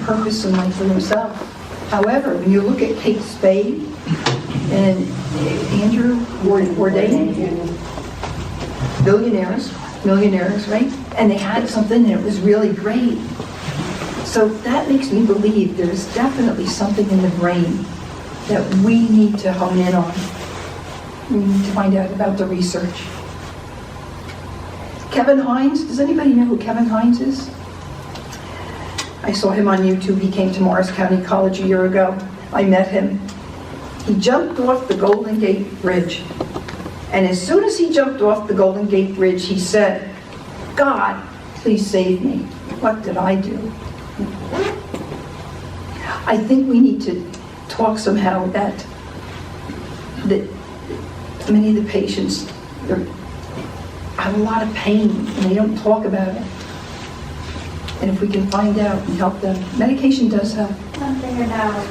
purpose in life for themselves. However, when you look at Kate Spade and Andrew Bourdain, millionaires, right? And they had something that was really great. So that makes me believe there's definitely something in the brain that we need to hone in on. We need to find out about the research. Kevin Hines, does anybody know who Kevin Hines is? I saw him on YouTube. He came to Morris County College a year ago. I met him. He jumped off the Golden Gate Bridge. And as soon as he jumped off the Golden Gate Bridge, he said, "God, please save me. What did I do?" I think we need to talk somehow that many of the patients have a lot of pain and they don't talk about it. And if we can find out and help them, medication does help. Something about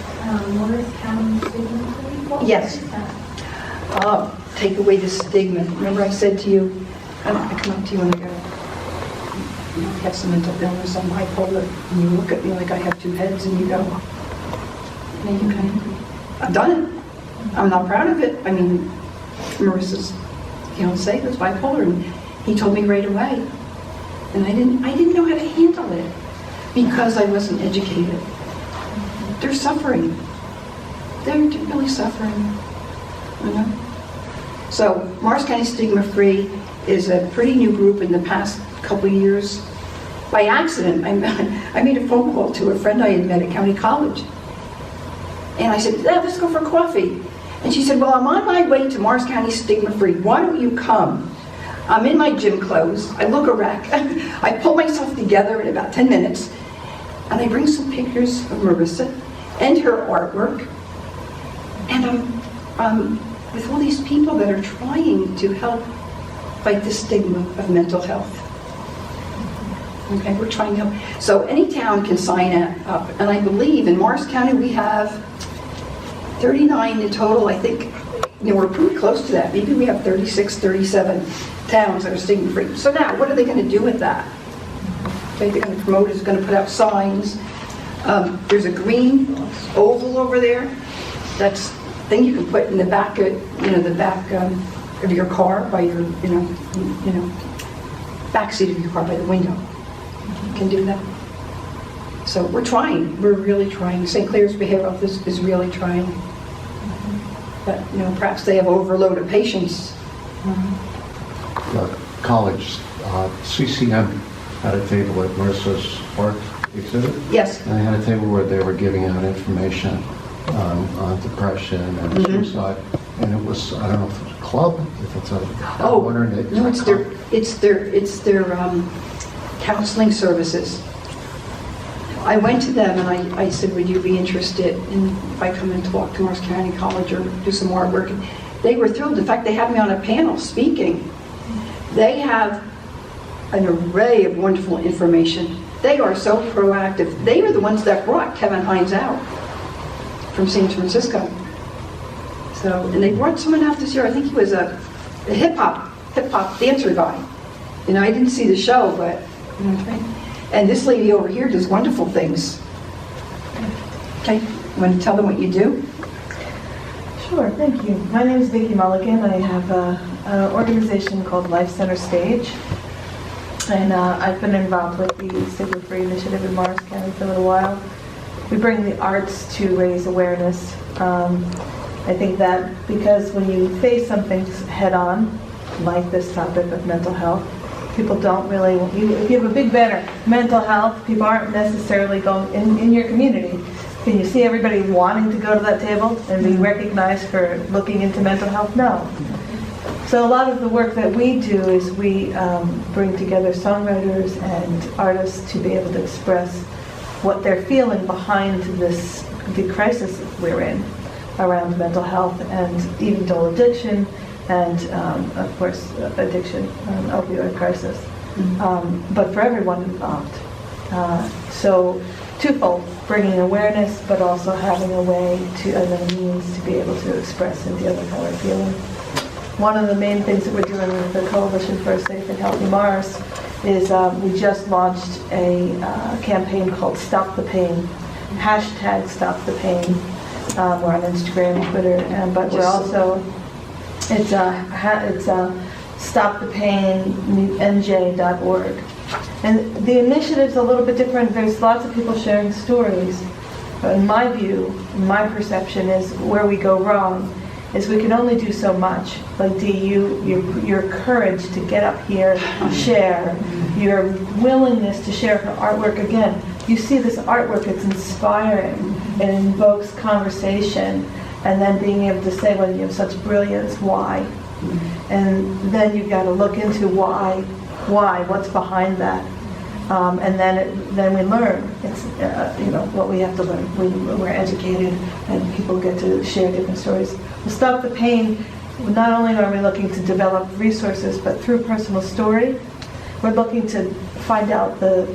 Morris County stigma. Yes. Take away the stigma. Remember I said to you, I come up to you and I go, "You have some mental illness, I'm bipolar," and you look at me like I have two heads and you go, "No, you can." I've done it. I'm not proud of it. I mean, Marisa's fiance was bipolar and he told me right away. And I didn't know how to handle it because I wasn't educated. They're suffering. They're really suffering, you know? So Morris County Stigma Free is a pretty new group in the past couple of years. By accident, I made a phone call to a friend I had met at County College. And I said, "Yeah, let's go for coffee." And she said, "Well, I'm on my way to Morris County Stigma Free. Why don't you come?" I'm in my gym clothes. I look a wreck. I pull myself together in about 10 minutes. And I bring some pictures of Marisa and her artwork. And I'm with all these people that are trying to help fight the stigma of mental health. Okay, we're trying to help. So any town can sign up. And I believe in Morris County we have 39 in total. I think we're pretty close to that. Maybe we have 36, 37 towns that are stigma free. So now, what are they going to do with that? Okay, they're going to promote it, going to put out signs. There's a green oval over there. That's a thing you can put in the back of, of your car by your, back seat of your car by the window. You can do that. So we're trying. We're really trying. St. Clair's Behavioral Health is really trying. But perhaps they have overload of patients. College, CCM had a table at Marisa's art exhibit. Yes. And they had a table where they were giving out information on depression and suicide. And it was, I don't know if it's a club, if it's a... No, it's their counseling services. I went to them and I said, "Would you be interested in if I come and talk to Morris County College or do some artwork?" And they were thrilled. In fact, they had me on a panel speaking. They have an array of wonderful information. They are so proactive. They were the ones that brought Kevin Hines out from San Francisco. So, and they brought someone out this year. I think he was a hip hop dancer guy. I didn't see the show, but and this lady over here does wonderful things. Okay, you want to tell them what you do? Sure, thank you. My name is Vicki Mulligan. I have an organization called Life Center Stage. And I've been involved with the Stigma Free Initiative in Morris County for a little while. We bring the arts to raise awareness. I think that because when you face something head on, like this topic of mental health, people don't really, if you have a big banner, mental health, people aren't necessarily going, in your community, can you see everybody wanting to go to that table and be recognized for looking into mental health? No. So a lot of the work that we do is we bring together songwriters and artists to be able to express what they're feeling behind the crisis we're in around mental health and even dual addiction and of course addiction, opioid crisis, but for everyone involved. So twofold, bringing awareness but also having a way and a means to be able to express and deal with how we're feeling. One of the main things that we're doing with the Coalition for a Safe and Healthy Morris is we just launched a campaign called Stop the Pain, hashtag Stop the Pain. We're on Instagram, Twitter, but we're also, it's stopthepain.nj.org. And the initiative's a little bit different. There's lots of people sharing stories. But in my view, my perception is where we go wrong is we can only do so much. Like Dee, your courage to get up here, share, your willingness to share her artwork. Again, you see this artwork, it's inspiring, it invokes conversation, and then being able to say when you have such brilliance, why? And then you've got to look into why, what's behind that. And then we learn. It's what we have to learn. We're educated, and people get to share different stories. We'll Stop the Pain. Not only are we looking to develop resources, but through personal story, we're looking to find out the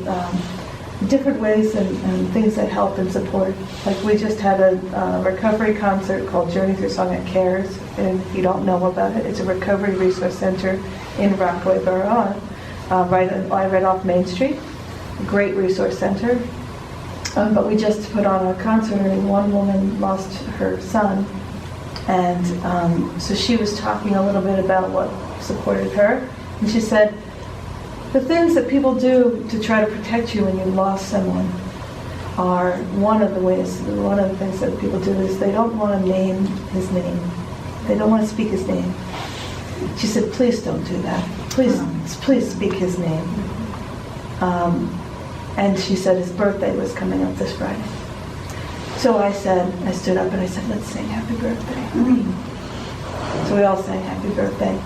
different ways and things that help and support. Like we just had a recovery concert called Journey Through Song at CARES, and if you don't know about it, it's a recovery resource center in Rockaway Borough. Right off Main Street, a great resource center. But we just put on a concert, and one woman lost her son, and so she was talking a little bit about what supported her, and she said, the things that people do to try to protect you when you lost someone are one of the things that people do is they don't want to name his name. They don't want to speak his name. She said, please don't do that. Please speak his name. And she said his birthday was coming up this Friday. So I stood up and I said, let's sing happy birthday. So we all sang happy birthday.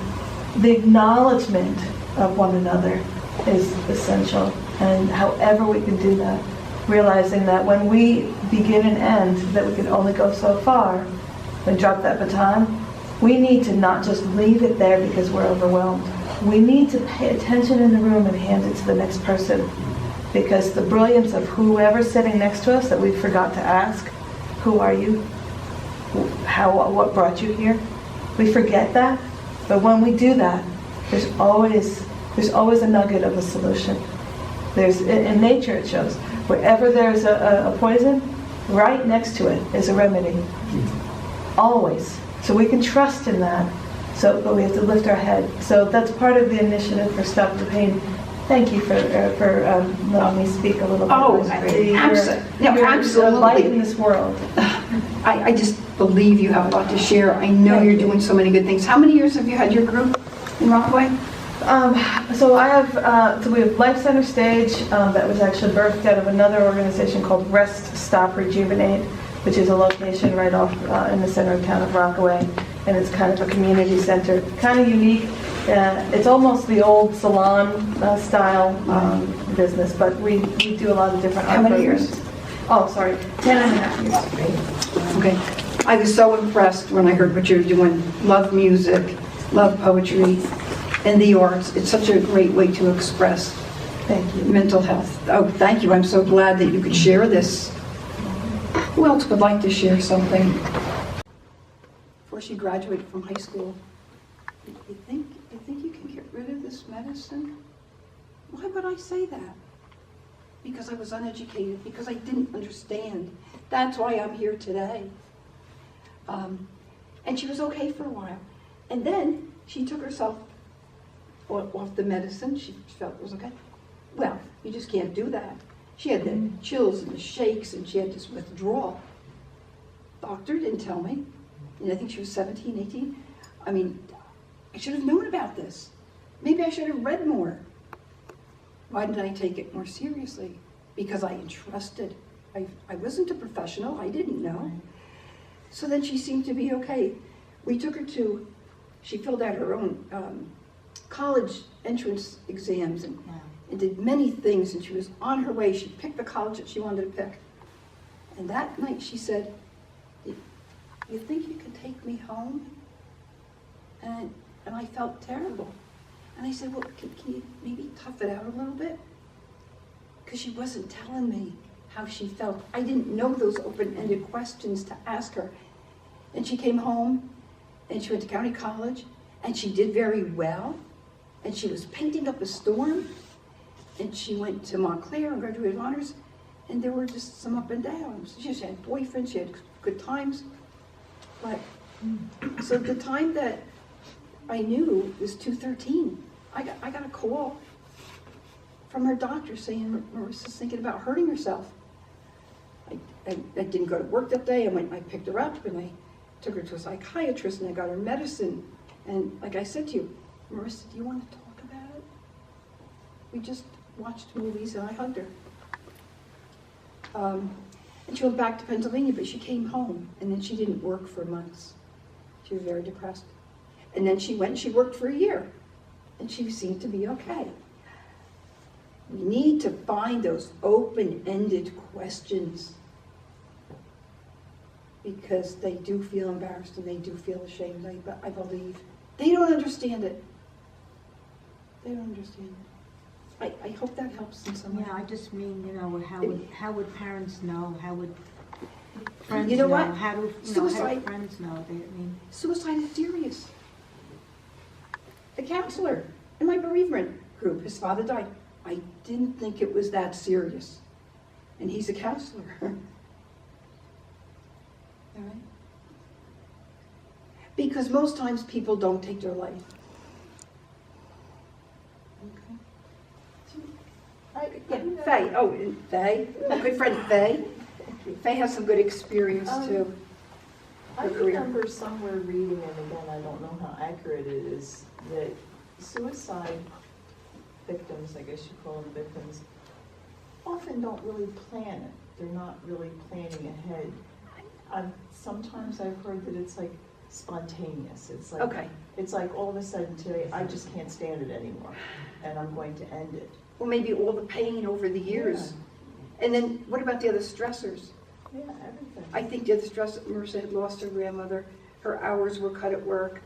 The acknowledgement of one another is essential. And however we can do that, realizing that when we begin and end, that we can only go so far, and drop that baton, we need to not just leave it there because we're overwhelmed. We need to pay attention in the room and hand it to the next person, because the brilliance of whoever's sitting next to us that we forgot to ask, who are you? What brought you here? We forget that, but when we do that, there's always a nugget of a solution. In nature it shows, wherever there's a poison, right next to it is a remedy. Always. So we can trust in that. But we have to lift our head. So that's part of the initiative for Stop the Pain. Thank you for letting me speak a little bit. Oh, absolutely. A light in this world. I just believe you have a lot to share. I know you're doing so many good things. How many years have you had your group in Rockaway? So we have Life Center Stage that was actually birthed out of another organization called Rest, Stop, Rejuvenate, which is a location right off in the center of town of Rockaway, and it's kind of a community center, kind of unique. It's almost the old salon style business, but we do a lot of different art How many programs. years? Oh, sorry, 10 and a half years. Okay. I was so impressed when I heard what you were doing. Love music, love poetry, and the arts. It's such a great way to express Thank you. mental health. Oh, thank you. I'm so glad that you could share this. Who else would like to share something? Before she graduated from high school, you think you can get rid of this medicine? Why would I say that? Because I was uneducated, because I didn't understand. That's why I'm here today. And she was okay for a while. And then she took herself off the medicine. She felt it was okay. Well, you just can't do that. She had the chills and the shakes, and she had this withdrawal. Doctor didn't tell me. And I think she was 17, 18. I mean, I should have known about this. Maybe I should have read more. Why didn't I take it more seriously? Because I entrusted. I wasn't a professional. I didn't know. So then she seemed to be okay. We took her to, she filled out her own college entrance exams and did many things, and she was on her way. She picked the college that she wanted to pick. And that night she said, you think you can take me home? And I felt terrible. And I said, well, can you maybe tough it out a little bit? Because she wasn't telling me how she felt. I didn't know those open-ended questions to ask her. And she came home, and she went to county college, and she did very well. And she was painting up a storm, And she went to Montclair and graduated with honors, and there were just some up and downs. She just had boyfriends, she had good times. But, so the time that I knew was 2:13, I got a call from her doctor saying Marissa's thinking about hurting herself. I didn't go to work that day. I picked her up and I took her to a psychiatrist and I got her medicine. And like I said to you, Marisa, do you want to talk about it? We just watched movies and I hugged her. And she went back to Pennsylvania, but she came home and then she didn't work for months. She was very depressed. And then she worked for a year and she seemed to be okay. We need to find those open-ended questions because they do feel embarrassed and they do feel ashamed. I believe they don't understand it. They don't understand it. I hope that helps in some way. Yeah, I just mean, how would parents know? How would friends You know know? what? How do friends know? Suicide is serious. The counselor in my bereavement group, his father died. I didn't think it was that serious. And he's a counselor. All right? Because most times people don't take their life. Okay. Yeah, Faye. Oh, and Faye. My good friend Faye. Faye has some good experience too. I remember somewhere reading, and again, I don't know how accurate it is, that suicide victims, I guess you call them victims, often don't really plan it. They're not really planning ahead. Sometimes I've heard that it's like spontaneous. It's like, Okay. It's like all of a sudden today, I just can't stand it anymore, and I'm going to end it. Or maybe all the pain over the years. Yeah. And then what about the other stressors? Yeah, everything. I think the other stress, Marisa had lost her grandmother. Her hours were cut at work.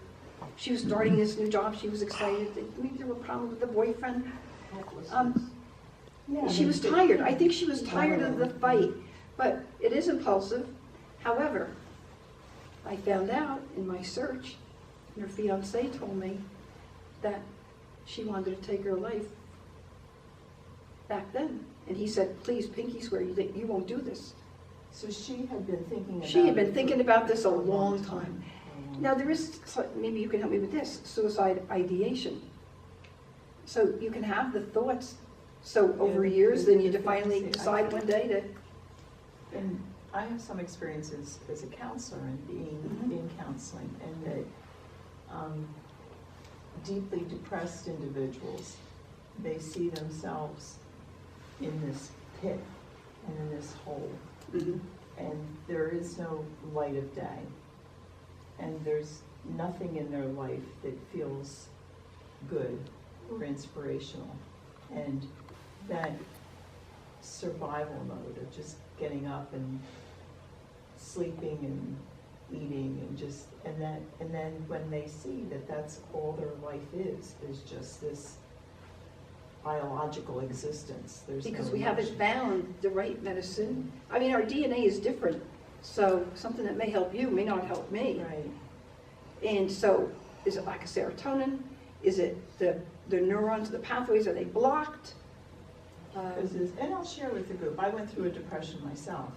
She was starting this new job. She was excited. Maybe there were problems with the boyfriend. Yeah, She was tired. I think she was tired of the fight. But it is impulsive. However, I found out in my search, and her fiance told me that she wanted to take her life back then. And he said, please, pinky swear you won't do this. So she had been thinking about She had been it thinking about this a long time. Now there is, maybe you can help me with this, suicide ideation. So you can have the thoughts, so over years, then you finally decide one day to... And I have some experiences as a counselor and being in counseling, and that deeply depressed individuals, they see themselves in this pit and in this hole. Mhm. And there is no light of day. And there's nothing in their life that feels good or inspirational. And that survival mode of just getting up and sleeping and eating and then when they see that that's all their life is just this biological existence. Because we haven't found the right medicine. I mean, our DNA is different, so something that may help you may not help me. Right. And so, is it lack of serotonin? Is it the neurons, the pathways, are they blocked? And I'll share with the group, I went through a depression myself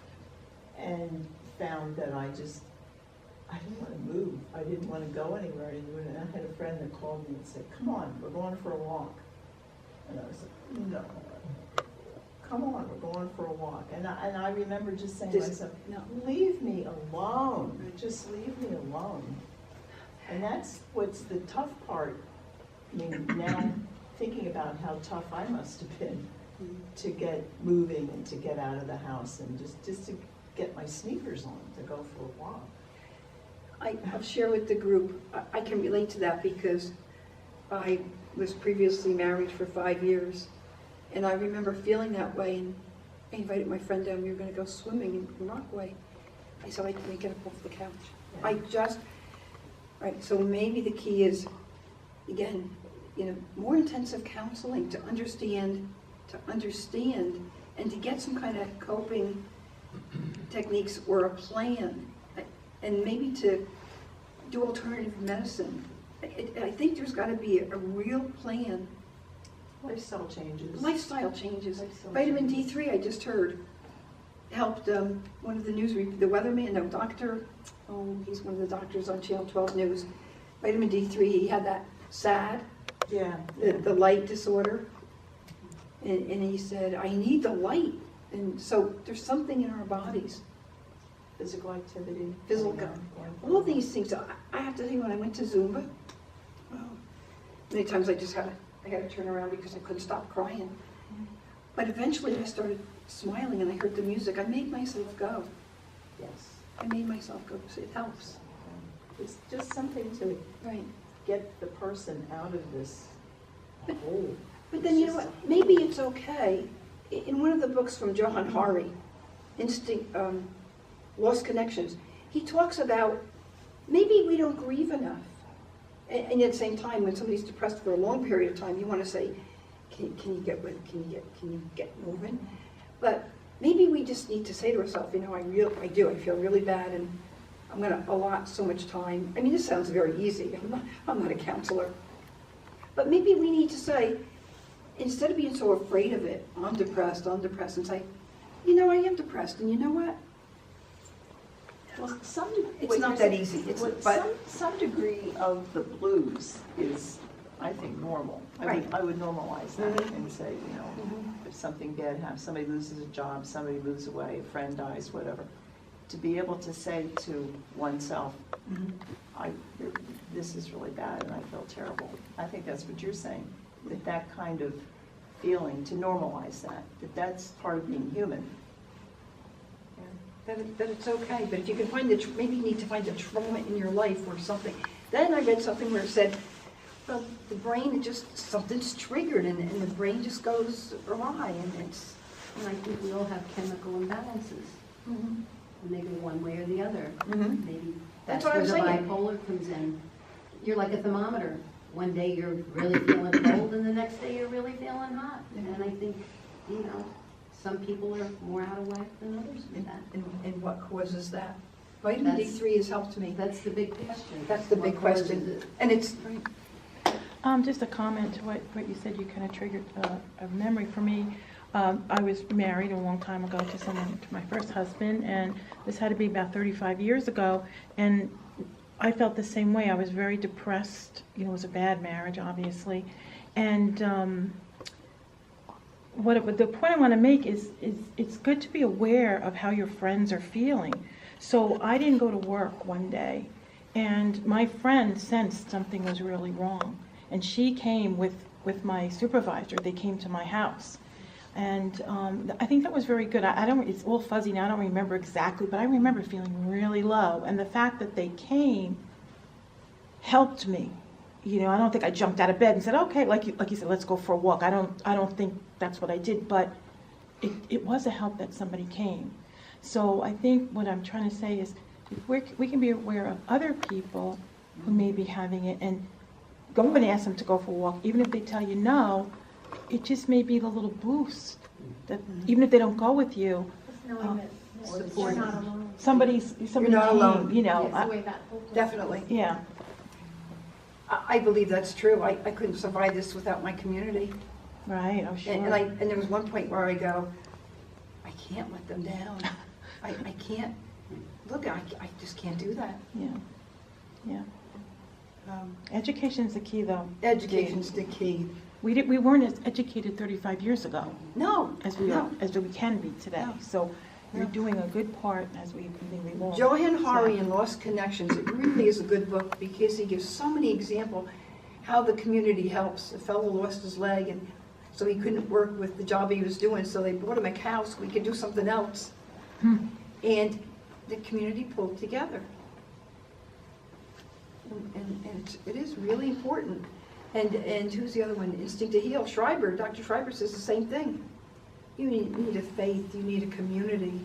and found that I didn't want to move. I didn't want to go anywhere. And I had a friend that called me and said, come on, we're going for a walk. And I was like, no, come on, we're going for a walk. And I remember just saying to myself, no. leave me alone. Just leave me alone. And that's what's the tough part. I mean, now thinking about how tough I must have been to get moving and to get out of the house and just to get my sneakers on to go for a walk. I'll share with the group, I can relate to that because I was previously married for 5 years, and I remember feeling that way, and I invited my friend down, we were going to go swimming in Rockaway. I said, I can't get up off the couch. Yeah. Right, so maybe the key is, again, more intensive counseling to understand, and to get some kind of coping techniques or a plan, and maybe to do alternative medicine. I think there's got to be a real plan Lifestyle changes. Lifestyle changes. Lifestyle Vitamin changes. D3, I just heard, helped one of the the weatherman, no, doctor, he's one of the doctors on Channel 12 News. Vitamin D3, he had that SAD, Yeah. the light disorder. And he said, I need the light. And so there's something in our bodies. Physical activity. Physical, Yeah. all these things. I have to think when I went to Zumba, many times I had to turn around because I couldn't stop crying. But eventually I started smiling and I heard the music. I made myself go. Yes. I made myself go. So it helps. It's just something to Right. get the person out of this hole. But then you know what? Maybe it's okay. In one of the books from Johan Hari, Lost Connections, he talks about maybe we don't grieve enough. And at the same time, when somebody's depressed for a long period of time, you want to say, can you get moving? But maybe we just need to say to ourselves, you know, I feel really bad, and I'm going to allot so much time. I mean, this sounds very easy. I'm not a counselor. But maybe we need to say, instead of being so afraid of it, I'm depressed, and say, you know, I am depressed, and you know what? Well, It's not that easy. Some degree of the blues is, I think, normal. Right. I would normalize that Mhm. and say, you know, if something bad happens, somebody loses a job, somebody moves away, a friend dies, whatever, to be able to say to oneself, this is really bad and I feel terrible. I think that's what you're saying, that kind of feeling, to normalize that's part of being human. That it's okay, but if you can find maybe you need to find the trauma in your life or something. Then I read something where it said, well, the brain, something's triggered and the brain just goes awry, and it's... And I think we all have chemical imbalances, and they go one way or the other. Mhm. Maybe That's that's what where I'm the saying. bipolar comes in. You're like a thermometer. One day you're really feeling cold, and the next day you're really feeling hot. And I think, you know, some people are more out of whack than others with that. And what causes that? Vitamin That's- D3 has helped me. That's the big question. That's the big What causes question. it? And it's... Just a comment to what you said. You kind of triggered a memory for me. I was married a long time ago to my first husband, and this had to be about 35 years ago, and I felt the same way. I was very depressed. You know, it was a bad marriage, obviously, and the point I want to make is it's good to be aware of how your friends are feeling. So I didn't go to work one day, and my friend sensed something was really wrong, and she came with my supervisor. They came to my house, and I think that was very good. It's all fuzzy now. I don't remember exactly, but I remember feeling really low, and the fact that they came helped me. You know, I don't think I jumped out of bed and said, okay, like you said, let's go for a walk. I don't think that's what I did, but it was a help that somebody came. So I think what I'm trying to say is if we can be aware of other people who may be having it and go and ask them to go for a walk, even if they tell you no, it just may be the little boost that even if they don't go with you, Just knowing that you're not alone. somebody You're not came, alone. you know. It's the way that whole thing- Definitely. Yeah. I believe that's true. I couldn't survive this without my community. Right, oh sure. And there was one point where I go, I can't let them down. I can't, look, I just can't do that. Yeah. Education's the key, though. Education's the key. We weren't as educated 35 years ago No, as we can be today. No. So you're doing a good part as we evolve. Johan Hari in Lost Connections, it really is a good book because he gives so many examples how the community helps. A fellow lost his leg, and so he couldn't work with the job he was doing, so they bought him a cow so he could do something else. And the community pulled together. And it is really important. And who's the other one? Instinct to Heal. Dr. Schreiber says the same thing. You need a faith, you need a community.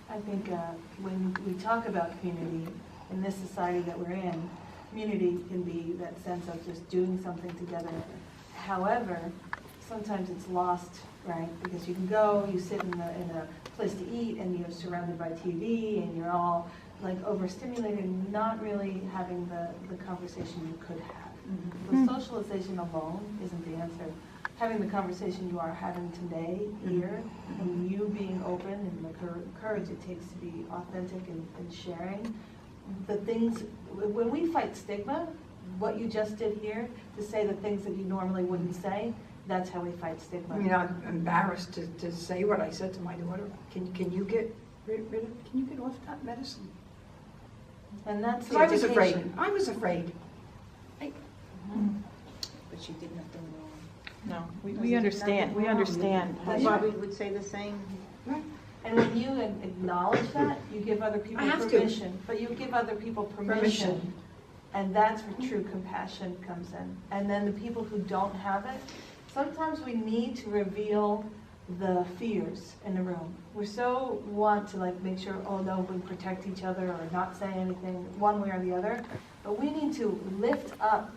I think when we talk about community in this society that we're in, community can be that sense of just doing something together. However, sometimes it's lost, right? Because you can go, you sit in a place to eat, and you're surrounded by TV, and you're all like overstimulated, and not really having the conversation you could have. The socialization alone isn't the answer. Having the conversation you are having today here, and you being open and the courage it takes to be authentic and sharing, the things, when we fight stigma, what you just did here, to say the things that you normally wouldn't say, that's how we fight stigma. I mean, I'm embarrassed to say what I said to my daughter. Can you get can you get off that medicine? And that's 'Cause the I was afraid. education. I was afraid. But she did nothing wrong. No, we understand, we understand. That's why we would say the same. And when you acknowledge that, you give other people I have to. permission. But you give other people permission. And that's where true compassion comes in. And then the people who don't have it, sometimes we need to reveal the fears in the room. We so want to like make sure, oh no, we protect each other or not say anything one way or the other. But we need to lift up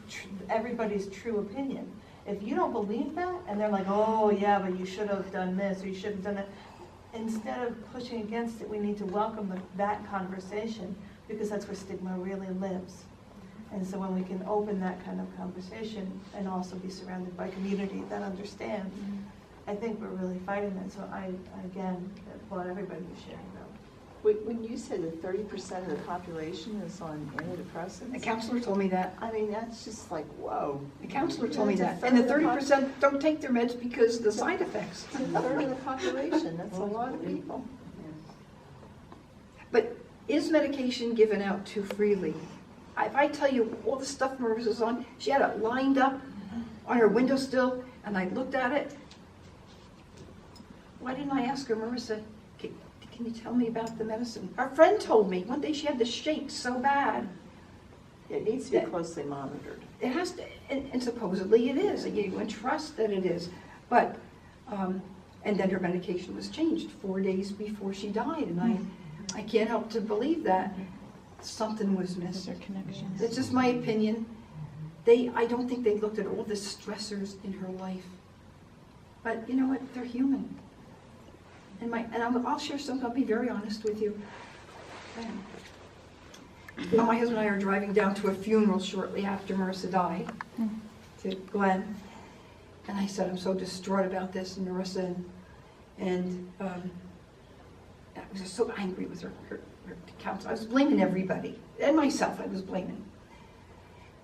everybody's true opinion. If you don't believe that, and they're like, oh yeah, but you should have done this or you should have done that. Instead of pushing against it, we need to welcome that conversation, because that's where stigma really lives. And so when we can open that kind of conversation and also be surrounded by community that understands, I think we're really fighting that. So I again, applaud everybody who's sharing that. When you said that 30% of the population is on antidepressants. A counselor told me that. I mean, that's just like, whoa. The counselor told me That's that. a And the third of 30% don't take their meds because of the side effects. It's a third of the population, that's a lot of people. But is medication given out too freely? If I tell you all the stuff Marisa's on, she had it lined up on her windowsill, and I looked at it. Why didn't I ask her, Marisa, can you tell me about the medicine? Our friend told me one day she had the shakes so bad. It needs to be closely monitored. It has to, and supposedly it is. You would trust that it is. But, and then her medication was changed 4 days before she died, and I can't help to believe that something was missing. It's just my opinion. I don't think they looked at all the stressors in her life. But you know what? They're human. And I'll share something. I'll be very honest with you. My husband and I are driving down to a funeral shortly after Marisa died, to Glenn. And I said, I'm so distraught about this, and Marisa, and I was just so angry with her counsel. I was blaming everybody, and myself I was blaming.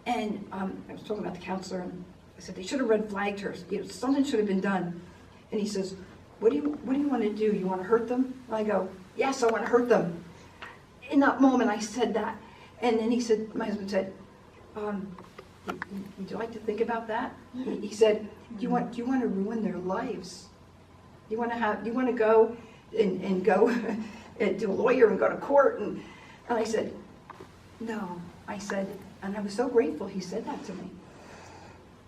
And I was talking about the counselor, and I said, they should have red flagged her. Something should have been done. And he says, what do you want to do? You want to hurt them? And I go, yes, I want to hurt them. In that moment, I said that. And then he said, my husband said, would you like to think about that? He said, do you want to ruin their lives? Do you want to go and go and to a lawyer and go to court? And I said, no. I said, and I was so grateful he said that to me.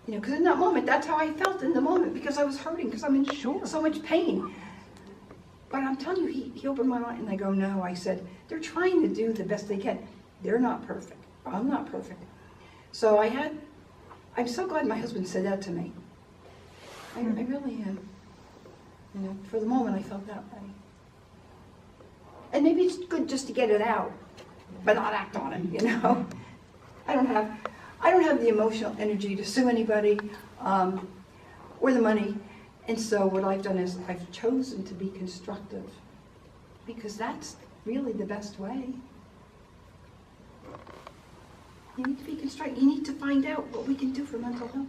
Because in that moment, that's how I felt in the moment, because I was hurting, because I'm in so much pain. But I'm telling you, he opened my mind, and I go, no. I said, they're trying to do the best they can. They're not perfect. I'm not perfect. So I'm so glad my husband said that to me. I really am. For the moment, I felt that way. And maybe it's good just to get it out, but not act on it, I don't have the emotional energy to sue anybody or the money. And so what I've done is I've chosen to be constructive, because that's really the best way. You need to be constructive. You need to find out what we can do for mental health.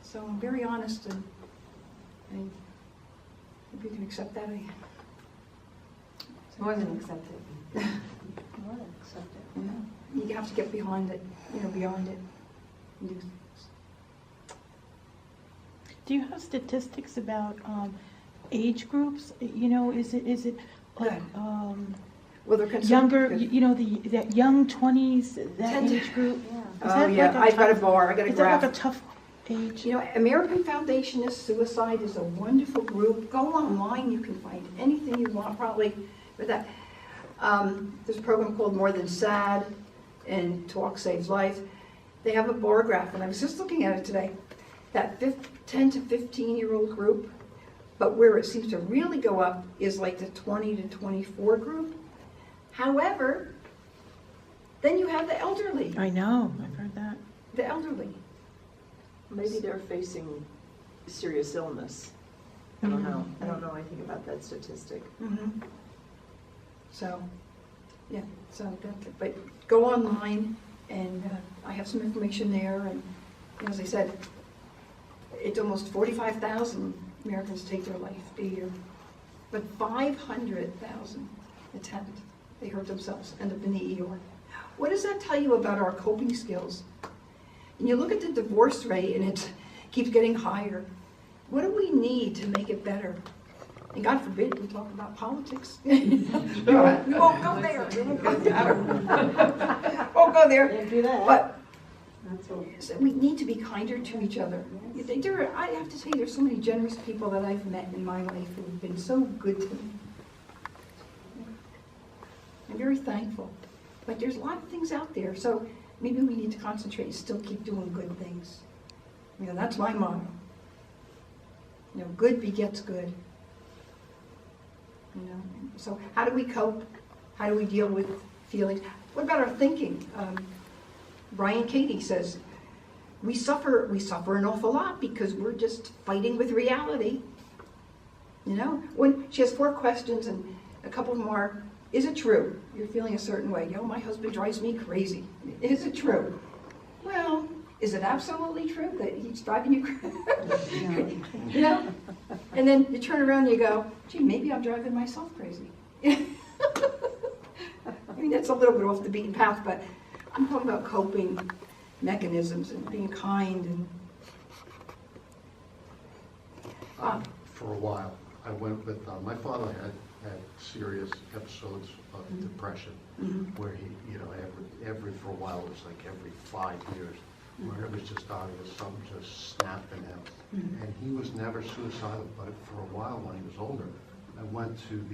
So I'm very honest, and I hope you can accept that. More than accepted. More than accepted. You have to get behind it, beyond it. Do you have statistics about age groups? Is it like Well, they're concerned younger? because- That young 20s, that 10 to- age group. Oh, yeah, I've got a bar, I got a Is that like graph. a tough age? American Foundationist Suicide is a wonderful group. Go online, you can find anything you want, probably, with that. There's a program called More Than Sad, and Talk Saves Life. They have a bar graph, and I was just looking at it today. That 10 to 15-year-old group, but where it seems to really go up is like the 20 to 24 group. However, then you have the elderly. I know, I've heard that. the elderly. Maybe they're facing serious illness. I don't know. I don't know anything about that statistic. Mhm. So, yeah, so that, but go online and I have some information there, and as I said, it's almost 45,000 Americans take their life a year, but 500,000 attempt, they hurt themselves, end up in the ER. What does that tell you about our coping skills? And you look at the divorce rate and it keeps getting higher. What do we need to make it better? And God forbid we talk about politics. We won't go there. We won't go there. Won't go there. Can't do that. But That's all. so we need to be kinder to each other. I have to say, there's so many generous people that I've met in my life who have been so good to me. I'm very thankful. But there's a lot of things out there, so maybe we need to concentrate and still keep doing good things. You know, that's my motto. You know, good begets good. You know, so how do we cope? How do we deal with feelings? What about our thinking? Brian Katie says, we suffer an awful lot because we're just fighting with reality. You know, when she has 4 questions and a couple of them are, is it true? You're feeling a certain way. You know, my husband drives me crazy. Is it true? Well, is it absolutely true that he's driving you crazy? You know? And then you turn around and you go, gee, maybe I'm driving myself crazy. I mean, that's a little bit off the beaten path, but I'm talking about coping mechanisms and being kind. And For a while, I went with, my father had serious episodes of depression, where he, you know, every for a while, it was like every 5 years, where it was just obvious, something just snapped in him. And he was never suicidal, but for a while when he was older, I went to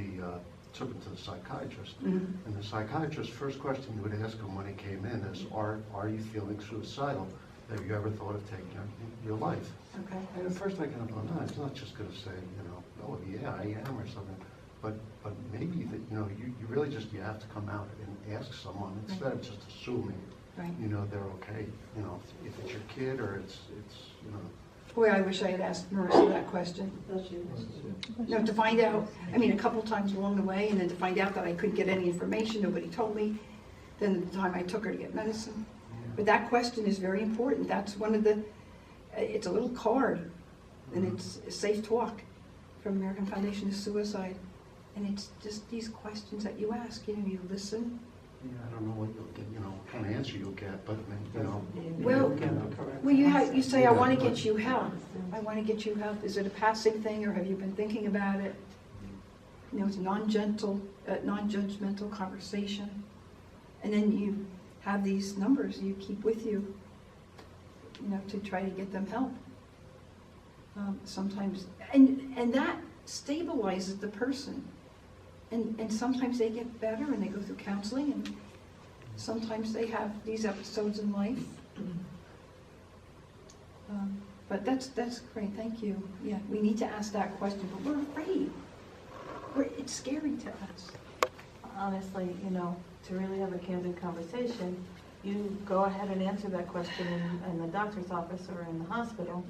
took him to the psychiatrist. And the psychiatrist's first question you would ask him when he came in is, are you feeling suicidal? Have you ever thought of taking your life? okay. And at first I kind of thought, no, it's not just going to say, you know, oh yeah, I am or something. But maybe that, you know, you really just, you have to come out and ask someone instead of just assuming, Right. you know, they're okay. You know, if it's your kid or it's, you know. Boy, I wish I had asked Marisa that question. No, to find out, I mean, a couple times along the way, and then to find out that I couldn't get any information, nobody told me, then the time I took her to get medicine. But that question is very important. That's one of the, it's a little card, and it's Safe Talk from American Foundation of Suicide. And it's just these questions that you ask, you know, you listen. Yeah, I don't know what you'll get, you know, what kind of answer you'll get, but, you know. Well, you say, I want to get you help. I want to get you help. Is it a passing thing, or have you been thinking about it? You know, it's a non-judgmental conversation. And then you have these numbers you keep with you, you know, to try to get them help. Sometimes, and that stabilizes the person. And sometimes they get better and they go through counseling, and sometimes they have these episodes in life. But that's great, thank you. Yeah, we need to ask that question, but we're afraid. It's scary to us. Honestly, you know, to really have a candid conversation, you go ahead and answer that question in the doctor's office or in the hospital.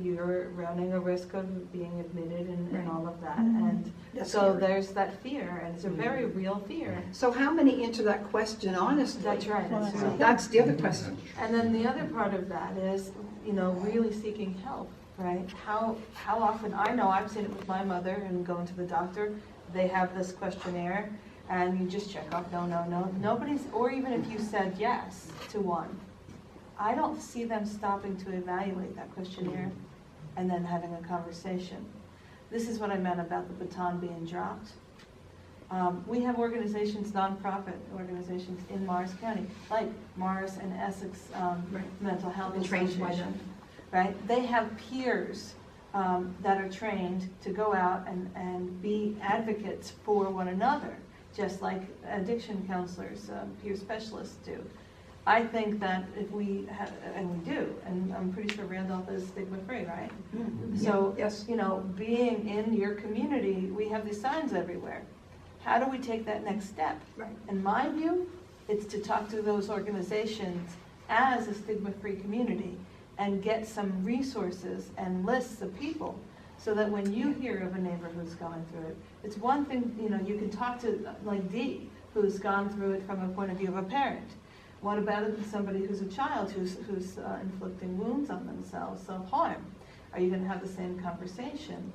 You're running a risk of being admitted and all of that. And That's so scary. there's that fear, and it's a very real fear. So how many answer that question honestly? That's right. That's right. That's the other question. And then the other part of that is, you know, really seeking help, right? How often, I know I've seen it with my mother and going to the doctor, they have this questionnaire, and you just check off, no. Nobody's, or even if you said yes to one, I don't see them stopping to evaluate that questionnaire and then having a conversation. This is what I meant about the baton being dropped. We have organizations, nonprofit organizations in Morris County, like Morris and Essex Mental Health Trained by Association. them. Right? They have peers that are trained to go out and be advocates for one another, just like addiction counselors, peer specialists do. I think that if we have, and we do, and I'm pretty sure Randolph is stigma-free, right? Mm-hmm. So, Yes. you know, being in your community, we have these signs everywhere. How do we take that next step? Right. In my view, it's to talk to those organizations as a stigma-free community and get some resources and lists of people, so that when you hear of a neighbor who's going through it, it's one thing, you know, you can talk to like Dee, who's gone through it from a point of view of a parent. What about somebody who's a child who's inflicting wounds on themselves, self-harm? Are you going to have the same conversation?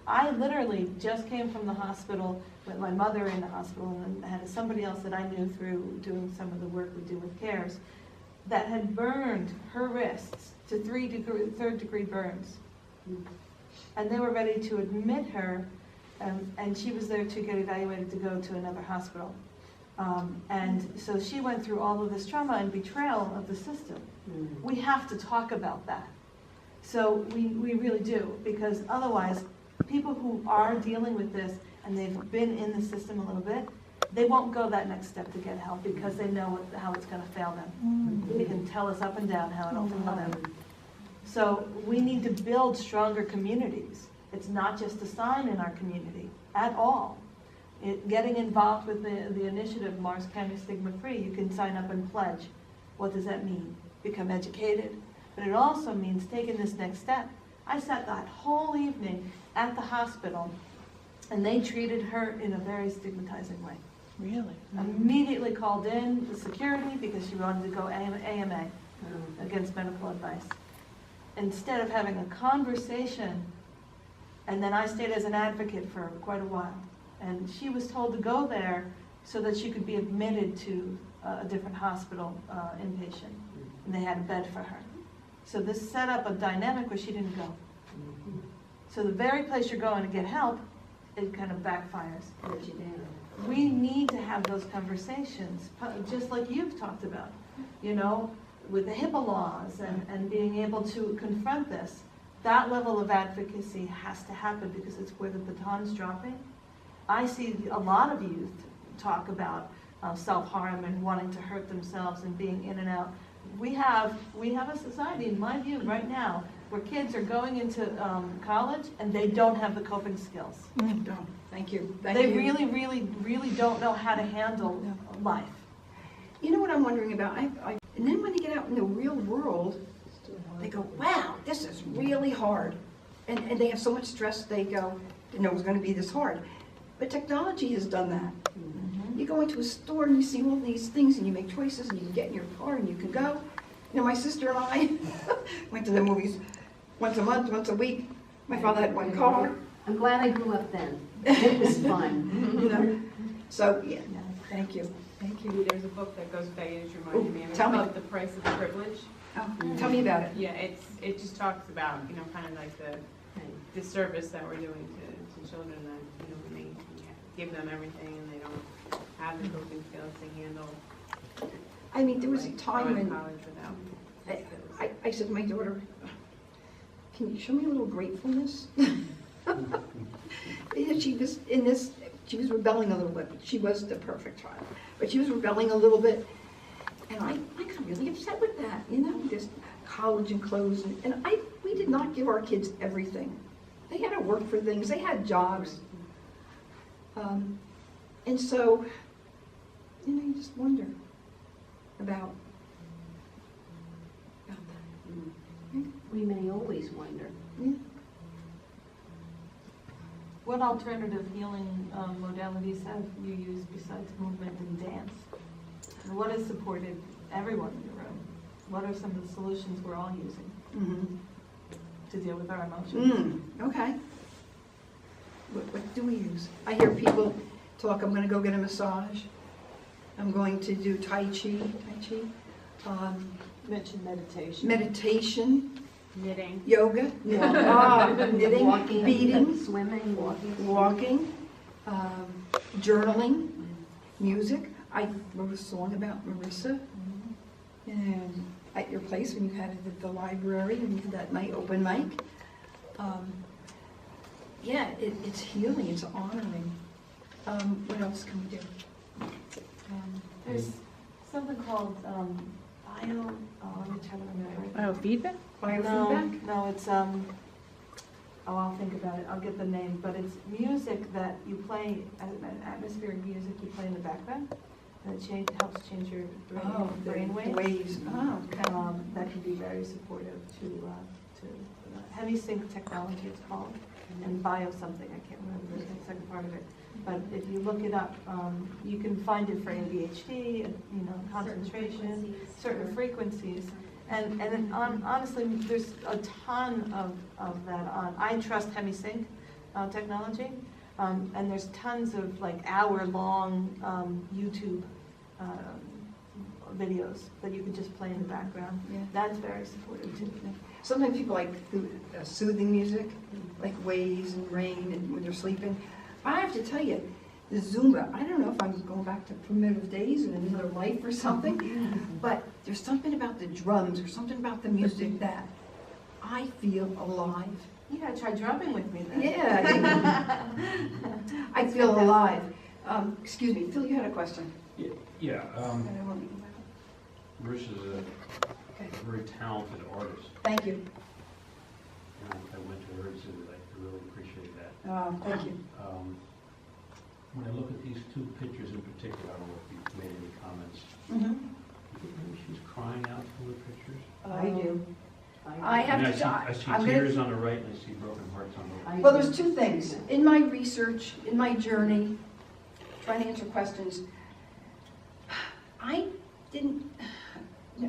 I literally just came from the hospital with my mother in the hospital, and had somebody else that I knew through doing some of the work we do with CARES that had burned her wrists to third-degree burns. And they were ready to admit her, and she was there to get evaluated to go to another hospital. And so she went through all of this trauma and betrayal of the system. We have to talk about that. So we really do, because otherwise, people who are dealing with this and they've been in the system a little bit, they won't go that next step to get help because they know how it's going to fail them. They can tell us up and down how it'll fail them. So we need to build stronger communities. It's not just a sign in our community at all. Getting involved with the initiative Morris County Stigma Free, you can sign up and pledge. What does that mean? Become educated. But it also means taking this next step. I sat that whole evening at the hospital, and they treated her in a very stigmatizing way. Really? Immediately called in the security because she wanted to go AMA, against medical advice. Instead of having a conversation, and then I stayed as an advocate for quite a while. And she was told to go there so that she could be admitted to a different hospital inpatient. And they had a bed for her. So this set up a dynamic where she didn't go. So the very place you're going to get help, it kind of backfires. We need to have those conversations, just like you've talked about, you know, with the HIPAA laws and being able to confront this. That level of advocacy has to happen because it's where the baton's dropping. I see a lot of youth talk about self-harm and wanting to hurt themselves and being in and out. We have a society, in my view, right now, where kids are going into college and they don't have the coping skills. Thank you. They really, really, really don't know how to handle life. You know what I'm wondering about? And then when they get out in the real world, they go, wow, this is really hard. And they have so much stress, they go, didn't know it was going to be this hard. But technology has done that. You go into a store and you see all these things and you make choices and you can get in your car and you can go. You know, my sister and I went to the movies once a month, once a week. My father had one car. I'm glad I grew up then. It was fun. You know? So, yeah, thank you. Thank you. There's a book that goes by, it's reminded me of it. Tell me. It's called The Price of Privilege. Oh, tell me about it. Yeah, it just talks about, you know, kind of like the disservice that we're doing to children, that, you know, when they give them everything and they don't have the coping skills to handle. I mean, there was a time going to when college without. I said to my daughter, can you show me a little gratefulness? And she was rebelling a little bit. She was the perfect child, but she was rebelling a little bit. And I got really upset with that, you know, this college and clothes. And we did not give our kids everything. They had to work for things. They had jobs. And so, you know, you just wonder about that. We may always wonder. Yeah. What alternative healing modalities have you used besides movement and dance? And what has supported everyone in the room? What are some of the solutions we're all using to deal with our emotions? Okay. What do we use? I hear people talk, I'm going to go get a massage. I'm going to do Tai Chi. Mention meditation. Meditation. Knitting. Yoga. Knitting. Walking, Beading. swimming, Walking. Journaling. Music. I wrote a song about Marisa. And at your place when you had it at the library and you had that night open mic. Yeah, it's healing, it's honoring. What else can we do? There's something called let me try to remember. Biofeedback? Biofeedback? No, it's I'll think about it. I'll get the name, but it's music that you play, atmospheric music you play in the background, and it helps change your the brain waves. waves. Oh, okay. That can be very supportive to HemiSync technology, it's called, and bio something, I can't remember the second part of it. But if you look it up, you can find it for ADHD, concentration, certain frequencies. And then honestly, there's a ton of that on. I trust HemiSync technology, and there's tons of like hour-long YouTube videos that you can just play in the background. Yeah. That's very supportive too. Sometimes people like soothing music, like waves and rain and when they're sleeping. I have to tell you, the Zumba, I don't know if I'm going back to primitive days in another life or something, but there's something about the drums or something about the music that I feel alive. You gotta try drumming with me then. Yeah, I feel alive. Excuse me, Phil, you had a question. Yeah, And I won't be- Marissa's a very talented artist. Thank you. And I went to her exhibit, I really appreciate that. Thank you. When I look at these two pictures in particular, I don't know if you've made any comments. Mhm. You think maybe she's crying out from the pictures? I do. I have mean, to. I see I'm gonna- tears on the right and I see broken hearts on the left. Well, there's two things. In my research, in my journey, trying to answer questions, I didn't,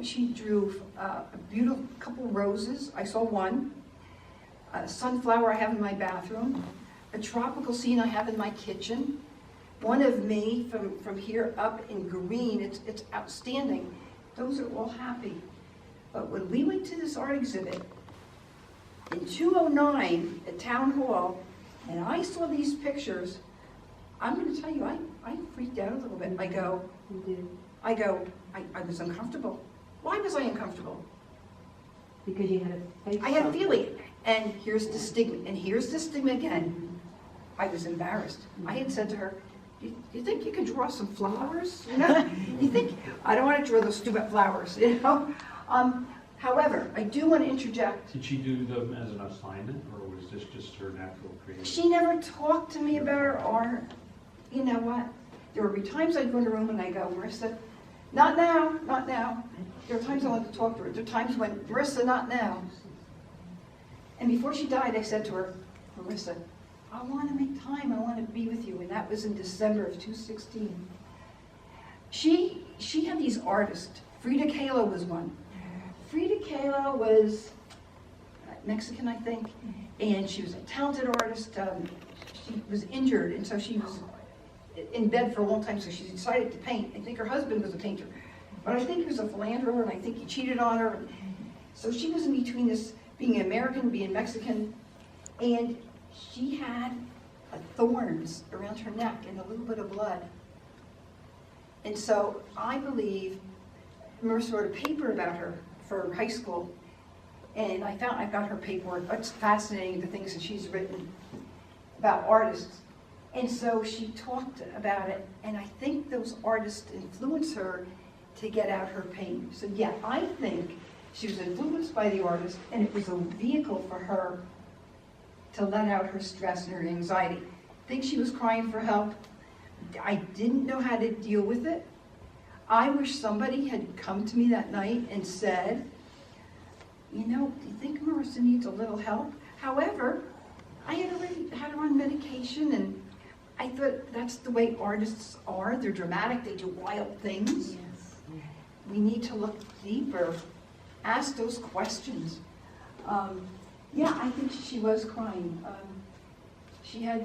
she drew a beautiful couple roses. I saw one. A sunflower I have in my bathroom. A tropical scene I have in my kitchen. One of me from here up in green. It's outstanding. Those are all happy. But when we went to this art exhibit in 2009 at Town Hall, and I saw these pictures, I'm going to tell you, I freaked out a little bit. I was uncomfortable. Why was I uncomfortable? Because you had a face. I had a feeling, and here's the stigma, and here's the stigma again. I was embarrassed. I had said to her, you think you can draw some flowers? You know, you think, I don't want to draw those stupid flowers, you know? However, I do want to interject. Did she do them as an assignment, or was this just her natural creativity? She never talked to me about her art. You know what? There would be times I'd go in the room and I go, Marissa, not now, not now. There are times I wanted to talk to her. There are times when, Marissa, not now. And before she died, I said to her, Marissa, I want to make time. I want to be with you. And that was in December of 2016. She had these artists. Frida Kahlo was one. Frida Kahlo was Mexican, I think, and she was a talented artist. She was injured, and so she was in bed for a long time, so she decided to paint. I think her husband was a painter, but I think he was a philanderer, and I think he cheated on her. So she was in between this being American, being Mexican, and she had thorns around her neck and a little bit of blood. And so I believe Marissa wrote a paper about her for high school, and I've got her paperwork. It's fascinating, the things that she's written about artists. And so she talked about it, and I think those artists influenced her to get out her pain. So yeah, I think she was influenced by the artist, and it was a vehicle for her to let out her stress and her anxiety. I think she was crying for help. I didn't know how to deal with it. I wish somebody had come to me that night and said, you know, do you think Marissa needs a little help? However, I had already had her on medication, and I thought that's the way artists are. They're dramatic, they do wild things. Yes. We need to look deeper, ask those questions. Yeah, I think she was crying. She had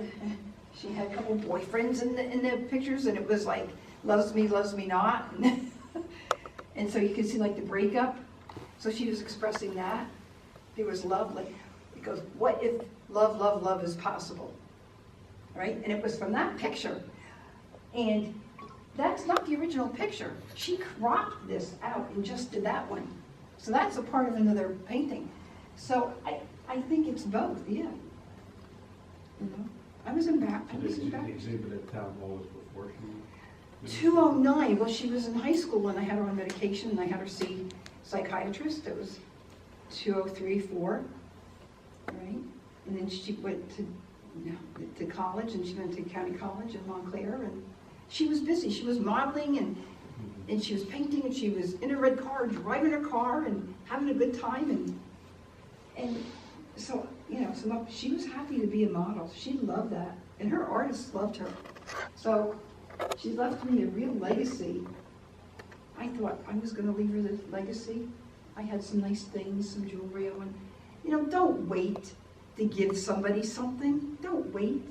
a couple boyfriends in the pictures, and it was like, loves me not. And so you can see like the breakup. So she was expressing that. There was love, like, it goes, what if love is possible? Right? And it was from that picture. And that's not the original picture. She cropped this out and just did that one. So that's a part of another painting. So I think it's both, yeah. You know? I was embarrassed. So the exhibit at Town Hall was before she... 2009, well, she was in high school when I had her on medication, and I had her see a psychiatrist. It was 2003, 4, right? And then she went to college, and she went to county college in Montclair, and she was busy. She was modeling and she was painting and she was in a red car, driving her car and having a good time. And so, so she was happy to be a model. She loved that. And her artists loved her. So she left me a real legacy. I thought I was going to leave her the legacy. I had some nice things, some jewelry on. Don't wait to give somebody something. Don't wait.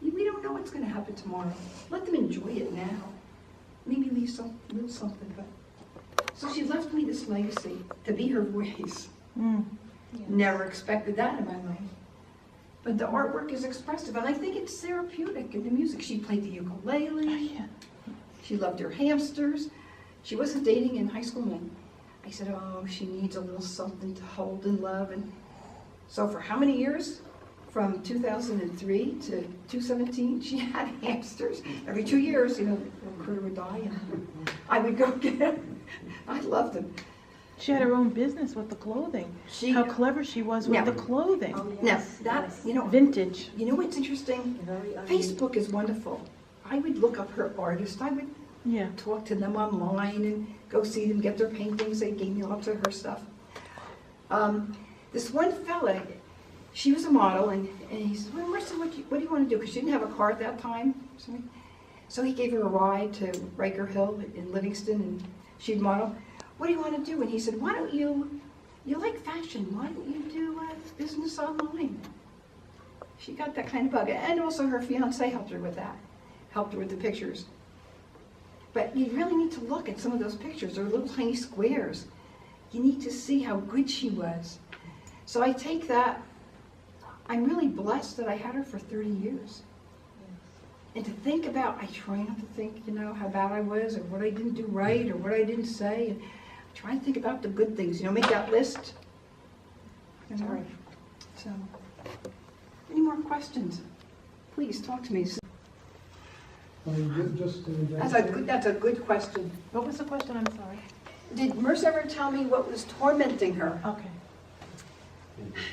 We don't know what's going to happen tomorrow. Let them enjoy it now. Maybe leave little something. So she left me this legacy to be her voice. Mm. Yes. Never expected that in my life. But the artwork is expressive, and I think it's therapeutic in the music. She played the ukulele. Yeah. She loved her hamsters. She wasn't dating in high school, and I said, oh, she needs a little something to hold and love. And so for how many years? From 2003 to 2017, she had hamsters. Every 2 years, the critter would die, and I would go get them. I loved them. She had her own business with the clothing. How clever she was with the clothing. Oh, Now, yes, that, yes. Vintage. You know what's interesting? Very Facebook is wonderful. I would look up her artists. I would Yeah. talk to them online and go see them get their paintings. They gave me lots of her stuff. This one fella, she was a model, and he said, well, Marisa, what do you want to do? Because she didn't have a car at that time. So he gave her a ride to Riker Hill in Livingston, and she'd model. What do you want to do? And he said, why don't you like fashion, why don't you do business online? She got that kind of bug. And also her fiance helped her with that, helped her with the pictures. But you really need to look at some of those pictures. They're little tiny squares. You need to see how good she was. So I take that. I'm really blessed that I had her for 30 years. And to think about, I try not to think, how bad I was or what I didn't do right or what I didn't say. And I try and think about the good things, make that list. Sorry. So, any more questions? Please talk to me. That's a good question. What was the question? I'm sorry. Did Marisa ever tell me what was tormenting her? Okay.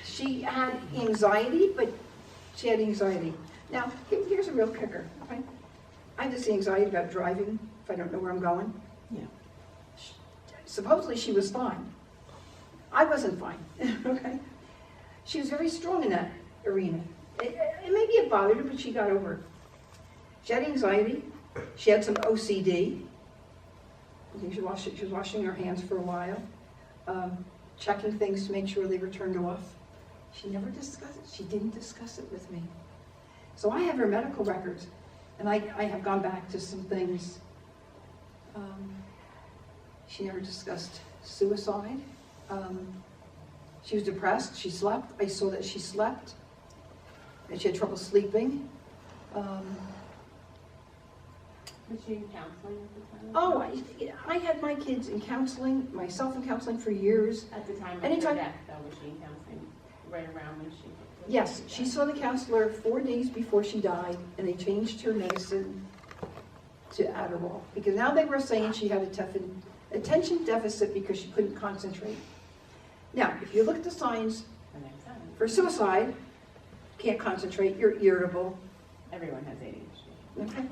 She had anxiety, but she had anxiety. Now, here's a real kicker. Okay? I have this anxiety about driving if I don't know where I'm going. Yeah. Supposedly she was fine. I wasn't fine. Okay? She was very strong in that arena. Maybe it bothered her, but she got over it. She had anxiety. She had some OCD. I think she was washing her hands for a while, checking things to make sure they were turned off. She never discussed it. She didn't discuss it with me. So I have her medical records, and I have gone back to some things. She never discussed suicide. She was depressed. She slept. I saw that she slept, and she had trouble sleeping. Was she in counseling at the time? Oh, I had my kids in counseling, myself in counseling for years. At the time of Anytime- her death, though, was she in counseling right around when she... Yes, she saw the counselor 4 days before she died, and they changed her medicine to Adderall. Because now they were saying she had attention deficit because she couldn't concentrate. Now, if you look at the signs The next time. for suicide, can't concentrate, you're irritable. Everyone has ADHD. Okay.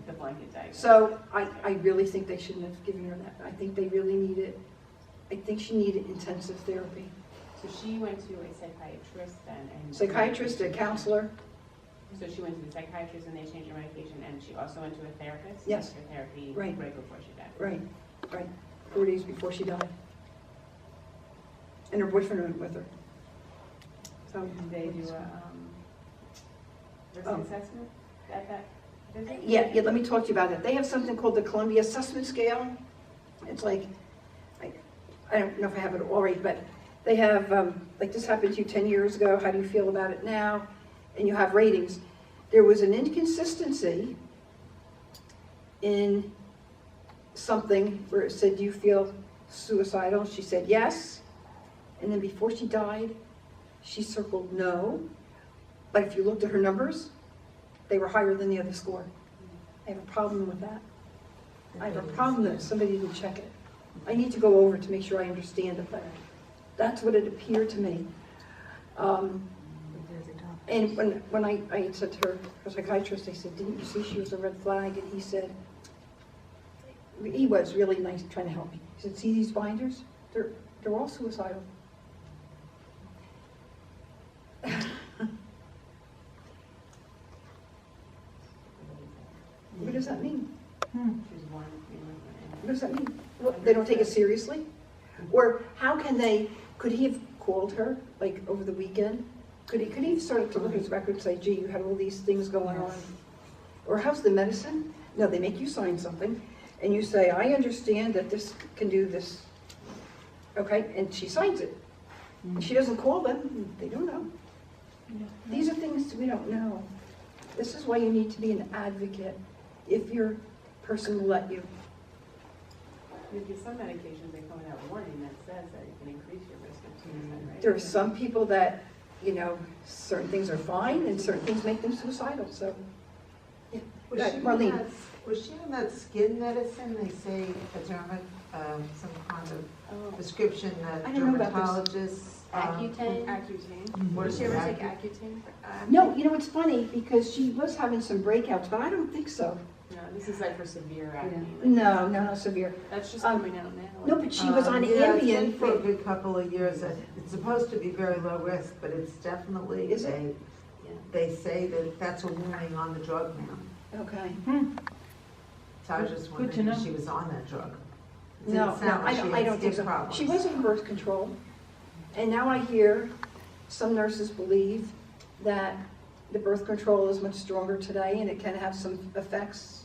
The blanket diagnosis. So I really think they shouldn't have given her that. I think they really needed, I think she needed intensive therapy. So she went to a psychiatrist then, and... Psychiatrist, a counselor. So she went to the psychiatrist and they changed her medication, and she also went to a therapist? Yes. Her therapy Right. right before she died? Right. 4 days before she died. And her boyfriend went with her. So Did they do a risk Oh. assessment at that visit? Yeah, let me talk to you about it. They have something called the Columbia Assessment Scale. It's like, I don't know if I have it all right, but they have, like this happened to you 10 years ago, how do you feel about it now? And you have ratings. There was an inconsistency in something where it said, do you feel suicidal? She said yes. And then before she died, she circled no. But if you looked at her numbers, they were higher than the other score. I have a problem with that. I have a problem that somebody didn't check it. I need to go over to make sure I understand it, but that's what it appeared to me. And when I said to her psychiatrist, I said, didn't you see she was a red flag? And he said, he was really nice trying to help me. He said, see these binders? They're all suicidal. What does that mean? What does that mean? What, they don't take it seriously? Or how can they, could he have called her, like, over the weekend? Could he have started to look at his record and say, gee, you had all these things going on? Or how's the medicine? No, they make you sign something, and you say, I understand that this can do this. Okay, and she signs it. And she doesn't call them, they don't know. These are things we don't know. This is why you need to be an advocate, if your person will let you. Because some medications, they come out warning that says that it can increase your risk of suicide, right? There are some people that, you know, certain things are fine and certain things make them suicidal, so. Yeah. Marlene. Was she on that skin medicine, they say, some kind of prescription that I don't know about dermatologists? Accutane? Accutane. What Did is she ever it? take Accutane? No, you know, it's funny because she was having some breakouts, but I don't think so. No, this is like for severe acne. No, severe. That's just coming out now. No, but she was on Yeah, it's been Ambien for a for, good couple of years. It's supposed to be very low risk, but it's definitely, Is it? they say that that's a warning on the drug now. okay. So I was just Good to wondering know. if she was on that drug. It No, didn't sound like she I had don't think skin so. problems. She was on birth control, and now I hear some nurses believe that the birth control is much stronger today and it can have some effects.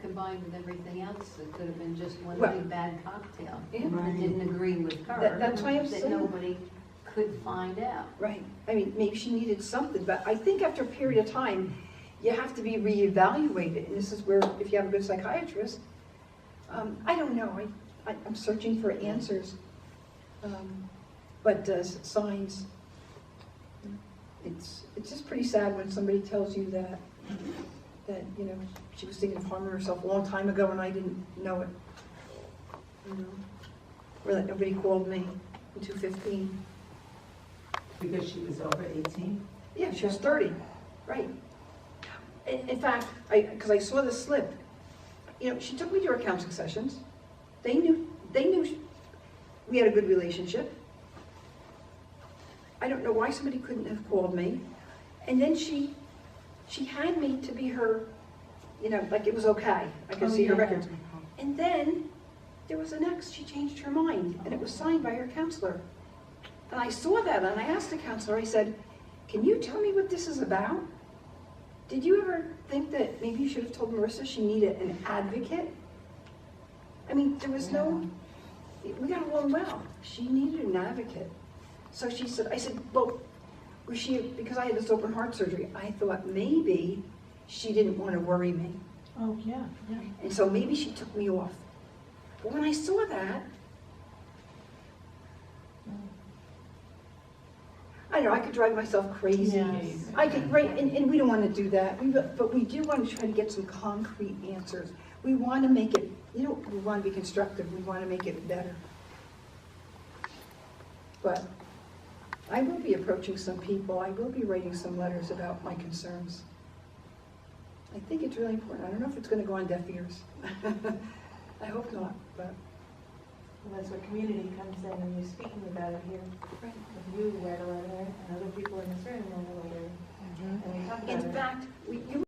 Combined with everything else, it could have been just one Well, big bad cocktail. Yeah. That didn't agree with her. That's why I'm that saying. nobody could find out. Right. I mean, maybe she needed something, but I think after a period of time, you have to be reevaluated. And this is where, if you have a good psychiatrist, I don't know. I'm searching for answers. But signs. It's just pretty sad when somebody tells you that you know, she was thinking of harming herself a long time ago and I didn't know it. You know, or that nobody called me in 2015. Because she was over 18? Yeah, she was 30, right. In fact, because I saw the slip, you know, she took me to her counseling sessions. They knew we had a good relationship. I don't know why somebody couldn't have called me. And then she had me to be her, you know, like it was okay. I could see her records. And then there was the next, she changed her mind, and it was signed by her counselor. And I saw that, and I asked the counselor, I said, can you tell me what this is about? Did you ever think that maybe you should have told Marisa she needed an advocate? I mean, there was no, we got along well. She needed an advocate. So she said, I said, well, was she, because I had this open heart surgery, I thought maybe she didn't want to worry me. Oh, yeah. And so maybe she took me off. But when I saw that, I know, I could drive myself crazy. Yes. I could, right, and we don't want to do that. But we do want to try to get some concrete answers. We want to make it, you know, we want to be constructive. We want to make it better. But I will be approaching some people. I will be writing some letters about my concerns. I think it's really important. I don't know if it's going to go on deaf ears. I hope not, but. Well, that's where community comes in, and you're speaking about it here. Right. If you write a letter, and other people in this room write a letter, and we talk about it. In fact, you